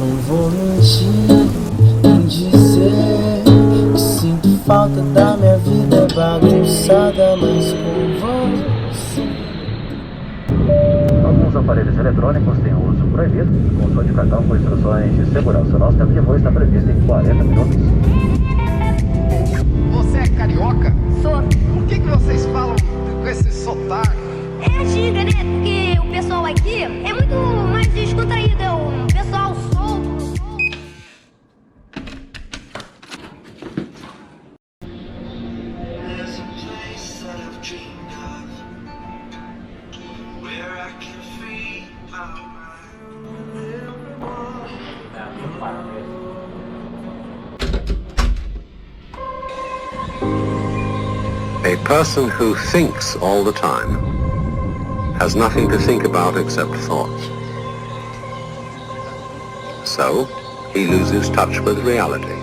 Não vou mentir em dizer que sinto falta da minha vida bagunçada, mas com você. Alguns aparelhos eletrônicos têm uso proibido. Consulte o cartão com instruções de segurança. O nosso tempo de voo está previsto em 40 minutos. Você é carioca? Sou. Por que vocês falam com esse sotaque? É gíria, né? Porque o pessoal aqui é muito mais descontraído. É um pessoal solto. A person who thinks all the time has nothing to think about except thoughts. So, he loses touch with reality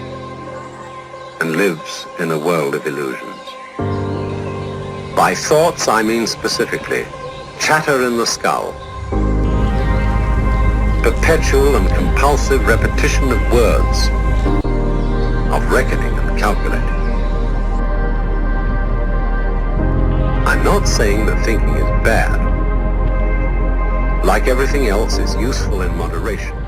and lives in a world of illusions. By thoughts, I mean specifically chatter in the skull, perpetual and compulsive repetition of words, of reckoning and calculating. I'm not saying that thinking is bad. Like everything else, it's useful in moderation.